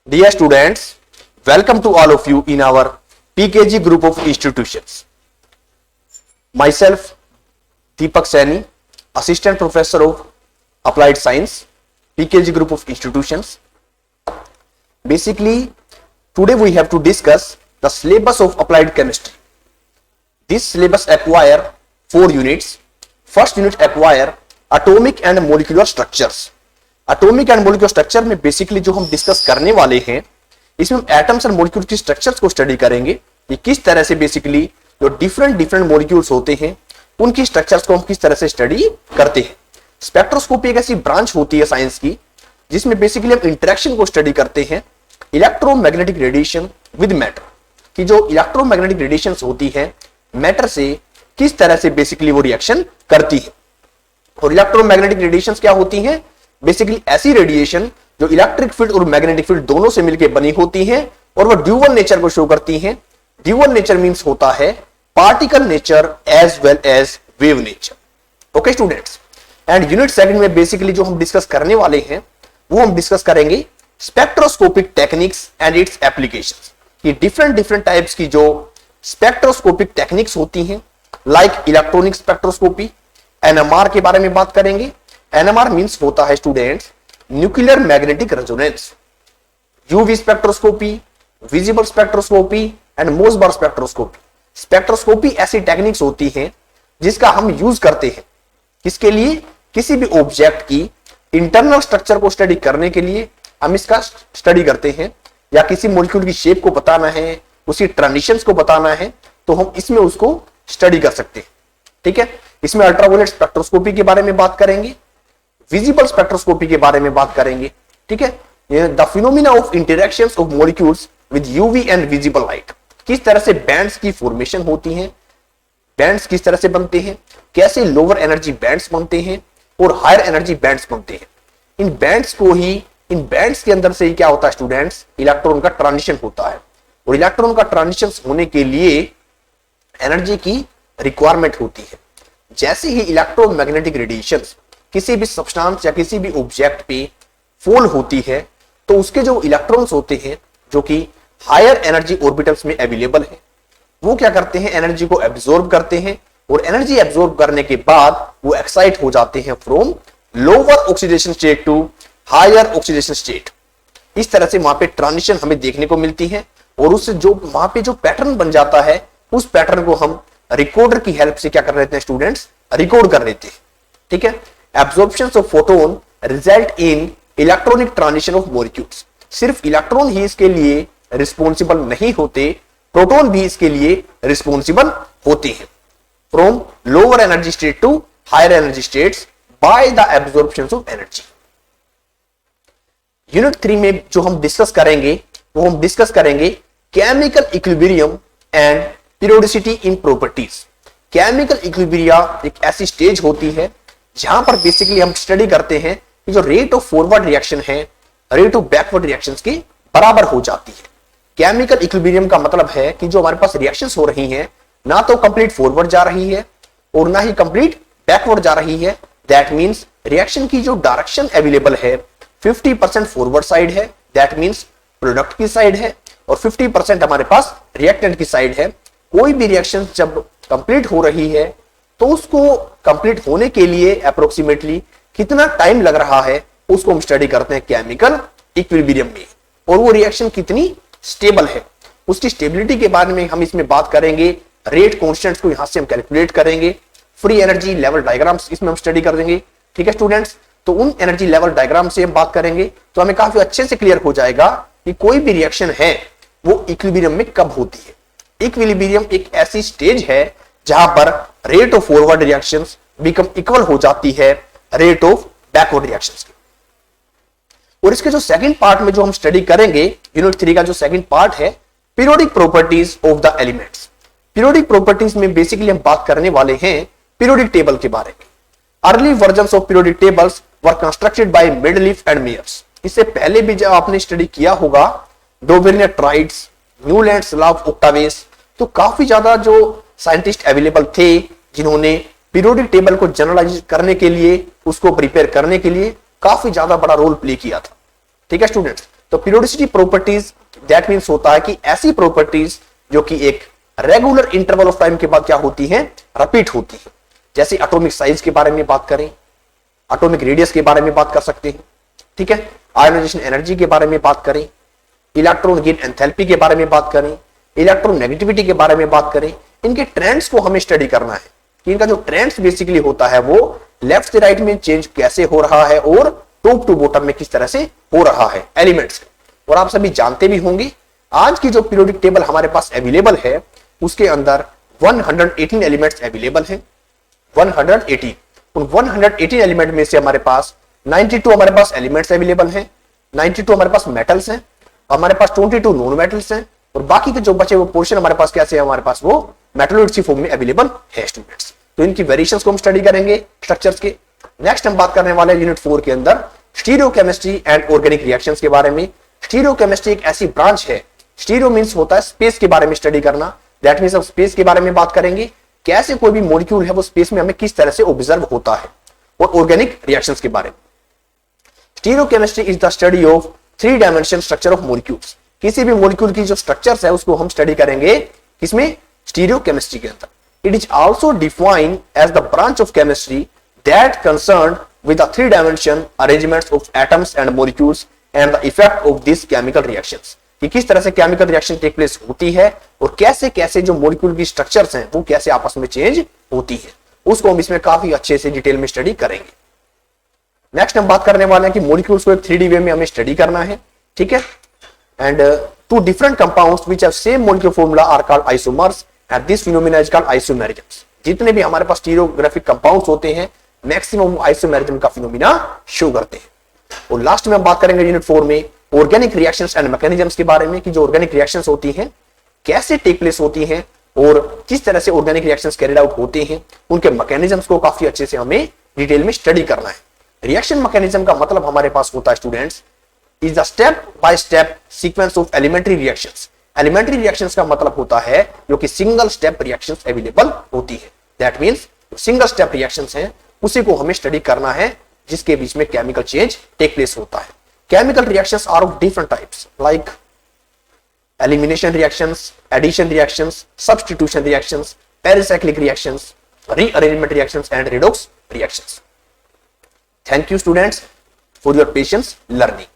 Dear students, welcome to all of you in our PKG group of institutions. Myself, Deepak Saini, Assistant Professor of Applied Science, PKG group of institutions. Basically, today we have to discuss the syllabus of applied chemistry. This syllabus acquire 4 units. First unit acquire atomic and molecular structures. Atomic and molecular structure में basically जो हम discuss करने वाले हैं, इसमें हम atoms and molecule की structures को स्टडी करेंगे कि किस तरह से बेसिकली जो डिफरेंट मॉलिक्यूल्स होते हैं उनकी स्ट्रक्चर्स को हम किस तरह से स्टडी करते हैं। स्पेक्ट्रोस्कोपी एक ऐसी ब्रांच होती है साइंस की जिसमें बेसिकली हम इंटरेक्शन को स्टडी करते हैं इलेक्ट्रोमैग्नेटिक रेडिएशन विद मैटर, कि जो इलेक्ट्रोमैग्नेटिक रेडिएशन होती है मैटर से किस तरह से बेसिकली वो रिएक्शन करती है। और इलेक्ट्रोमैग्नेटिक रेडिएशन क्या होती है? बेसिकली ऐसी रेडिएशन जो इलेक्ट्रिक फील्ड और मैग्नेटिक फील्ड दोनों से मिलकर बनी होती हैं और वो ड्यूअल नेचर को शो करती हैं। ड्यूअल नेचर मींस होता है particle nature as well as wave nature. Okay students, and unit second में बेसिकली जो हम डिस्कस करने वाले हैं वो हम डिस्कस करेंगे spectroscopic techniques and it's applications. कि डिफरेंट टाइप्स की जो स्पेक्ट्रोस्कोपिक टेक्निक्स होती हैं, लाइक इलेक्ट्रॉनिक स्पेक्ट्रोस्कोपी, एनएमआर के बारे में बात करेंगे। एनएमआर मींस होता है students nuclear magnetic resonance, UV spectroscopy, visible spectroscopy and Mossbauer spectroscopy. Spectroscopy ऐसी टेक्निक्स होती हैं जिसका हम यूज करते हैं किसके लिए? किसी भी ऑब्जेक्ट की इंटरनल स्ट्रक्चर को स्टडी करने के लिए हम इसका स्टडी करते हैं, या किसी मॉलिक्यूल की शेप को बताना है, उसकी ट्रांजिशंस को बताना है, तो हम इसमें उसको स्टडी कर सकते हैं। ठीक है, इसमें अल्ट्रावायलेट स्पेक्ट्रोस्कोपी के बारे में बात करेंगे, विजिबल स्पेक्ट्रोस्कोपी के बारे में बात करेंगे। ठीक है, the phenomena of interactions of molecules with UV and visible light, किस तरह से बैंड्स की फॉर्मेशन होती है, बैंड्स किस तरह से बनते हैं, कैसे लोअर एनर्जी बैंड्स बनते हैं और हायर एनर्जी बैंड्स बनते हैं। इन बैंड्स के अंदर से ही क्या होता है स्टूडेंट्स? इलेक्ट्रॉन का ट्रांजिशन होता है, और इलेक्ट्रॉन का ट्रांजिशन होने के लिए एनर्जी की रिक्वायरमेंट होती है। जैसे ही इलेक्ट्रोमैग्नेटिक रेडिएशंस किसी भी सब्सटेंस या किसी भी ऑब्जेक्ट पे फॉल होती है तो उसके जो इलेक्ट्रॉन्स होते हैं जो कि हायर एनर्जी ऑर्बिटल्स में अवेलेबल है, वो क्या करते हैं? एनर्जी को एब्जॉर्ब करते हैं, और एनर्जी एब्जॉर्ब करने के बाद वो एक्साइट हो जाते हैं from lower oxidation state to higher oxidation state. इस तरह से वहां पे ट्रांजिशन हमें देखने को मिलती है, और उससे जो वहां पे जो पैटर्न बन जाता है उस पैटर्न को हम रिकॉर्डर की हेल्प से क्या कर लेते हैं स्टूडेंट्स? रिकॉर्ड कर लेते हैं। ठीक है, absorption of photon result in electronic transition of molecules. सिर्फ इलेक्ट्रॉन ही इसके लिए रिस्पॉन्सिबल नहीं होते, प्रोटॉन भी इसके लिए रिस्पॉन्सिबल होते हैं from lower energy state to higher energy states by the absorption of energy. Unit 3 में जो हम डिस्कस करेंगे वो हम डिस्कस करेंगे chemical equilibrium and periodicity in properties. Chemical equilibria एक ऐसी स्टेज होती है जहां पर बेसिकली हम स्टडी करते हैं कि जो रेट ऑफ फॉरवर्ड रिएक्शन है रेट ऑफ बैकवर्ड रिएक्शंस के बराबर हो जाती है। केमिकल इक्विलिब्रियम का मतलब है कि जो हमारे पास रिएक्शंस हो रही हैं ना तो कंप्लीट फॉरवर्ड जा रही है और ना ही कंप्लीट बैकवर्ड जा रही है। दैट मींस रिएक्शन की जो डायरेक्शन अवेलेबल है 50% फॉरवर्ड साइड है, दैट मींस प्रोडक्ट की साइड है, और 50% हमारे पास रिएक्टेंट की साइड है। कोई भी रिएक्शन जब कंप्लीट हो रही है तो उसको कंप्लीट होने के लिए अप्रोक्सीमेटली कितना टाइम लग रहा है उसको हम स्टडी करते हैं केमिकल इक्विलिब्रियम में, और वो रिएक्शन कितनी स्टेबल है उसकी स्टेबिलिटी के बारे में हम इसमें बात करेंगे। रेट कांस्टेंट्स को यहां से हम कैलकुलेट करेंगे। फ्री एनर्जी लेवल डायग्राम्स इसमें हम स्टडी कर देंगे। ठीक है स्टूडेंट्स, तो उन एनर्जी लेवल डायग्राम से हम बात करेंगे तो हमें काफी अच्छे से क्लियर हो जाएगा कि कोई भी रिएक्शन है वो इक्विलिब्रियम में कब होती है। इक्विलिब्रियम एक ऐसी स्टेज है जहां पर rate of forward reactions become equal हो जाती है रेट ऑफ बैकवर्ड रिएक्शंस की। और इसके जो सेकंड पार्ट में जो हम स्टडी करेंगे यूनिट 3 का जो सेकंड पार्ट है periodic properties of the elements. Periodic properties में बेसिकली हम बात करने वाले हैं पीरियोडिक टेबल के बारे में। Early versions of periodic tables were constructed by Mendeleev and Meyers. इससे पहले भी जब आपने स्टडी किया होगा डोवेरियर triads, Newlands law of octaves, तो काफी ज्यादा जो साइंटिस्ट अवेलेबल थे जिन्होंने पीरियोडिक टेबल को जनरलाइज करने के लिए उसको प्रिपेयर करने के लिए काफी ज्यादा बड़ा रोल प्ले किया था। ठीक है स्टूडेंट्स, तो तो पीरियोडिसिटी प्रॉपर्टीज दैट मीन्स होता है कि ऐसी प्रॉपर्टीज जो कि एक रेगुलर इंटरवल ऑफ टाइम के बाद क्या होती है, रिपीट होती है। जैसे एटॉमिक साइज के बारे में बात करें, एटॉमिक रेडियस के बारे में बात कर सकते हैं, ठीक है, आयोनाइजेशन एनर्जी के बारे में बात करें, इलेक्ट्रॉन गेन एंथैल्पी के बारे में बात करें, इलेक्ट्रॉन नेगेटिविटी के बारे में बात करें, इनके ट्रेंड्स को हमें स्टडी करना है कि इनका जो ट्रेंड्स बेसिकली होता है वो लेफ्ट से राइट में चेंज कैसे हो रहा है और टॉप टू बॉटम में किस तरह से हो रहा है एलिमेंट्स। और आप सभी जानते भी होंगे आज की जो पीरियोडिक टेबल हमारे पास अवेलेबल है उसके अंदर 118 एलिमेंट्स अवेलेबल है। 118, उन 118 एलिमेंट में से हमारे पास 92 हमारे पास एलिमेंट्स अवेलेबल हैं, 92 हमारे पास मेटल्स हैं, हमारे पास 22 नॉन मेटल्स हैं और बाकी के जो बचे वो पोर्शन हमारे पास कैसे है, हमारे पास वो मेटलॉइड्स की फॉर्म में अवेलेबल है स्टूडेंट्स। तो इनकी वेरिएशंस को हम स्टडी करेंगे स्ट्रक्चर्स के। नेक्स्ट हम बात करने वाले हैं यूनिट 4 के अंदर स्टीरियोकेमिस्ट्री एंड ऑर्गेनिक रिएक्शंस के बारे में। स्टीरियोकेमिस्ट्री एक ऐसी ब्रांच है, स्टीरियो मींस होता है स्पेस के बारे में स्टडी करना, दैट मींस हम स्पेस के बारे में बात करेंगे, कैसे कोई भी मॉलिक्यूल है वो स्पेस में हमें किस तरह से ऑब्जर्व होता है, और ऑर्गेनिक रिएक्शंस के बारे में। Stereochemistry is the study of 3 dimension structure of molecules. किसी भी मॉलिक्यूल की जो स्ट्रक्चर्स है उसको हम स्टडी करेंगे किसमें, स्टीरियोकेमिस्ट्री के अंदर। It is also defined as the branch of chemistry that concerned with the 3 dimension arrangements of atoms and molecules and the effect of these chemical reactions, कि किस तरह से केमिकल रिएक्शन टेक प्लेस होती है और कैसे कैसे जो मॉलिक्यूल की स्ट्रक्चर्स हैं वो कैसे आपस में चेंज होती है, उसको हम इसमें काफी अच्छे से डिटेल में स्टडी करेंगे। नेक्स्ट हम बात करने वाले हैं कि मॉलिक्यूल्स को एक 3D वे में हमें स्टडी करना है, ठीक है, and 2 different compounds which have same molecular formula are called isomers and this phenomena is called isomerisms। जितने भी हमारे पास स्टीरियोग्राफिक कंपाउंड्स होते हैं मैक्सिमम आइसोमेरिज्म का फिनोमिना शो करते हैं। और लास्ट में हम बात करेंगे यूनिट 4 में ऑर्गेनिक रिएक्शंस एंड मैकेनिज्म्स के बारे में कि जो ऑर्गेनिक रिएक्शंस होती हैं कैसे टेक प्लेस होती हैं और किस तरह से ऑर्गेनिक रिएक्शंस कैरिड आउट होते हैं, उनके मैकेनिज्म्स को काफी अच्छे से हमें डिटेल में स्टडी करना है। रिएक्शन मैकेनिज्म का मतलब हमारे पास होता है students is the step by step sequence of elementary reactions. Elementary reactions का मतलब होता है जो कि सिंगल स्टेप रिएक्शंस अवेलेबल होती है, that means single step reactions हैं उसी को हमें स्टडी करना है जिसके बीच में केमिकल चेंज टेक प्लेस होता है। Chemical reactions are of different types like elimination reactions, addition reactions, substitution reactions, pericyclic reactions, rearrangement reactions and redox reactions. Thank you students for your patience learning.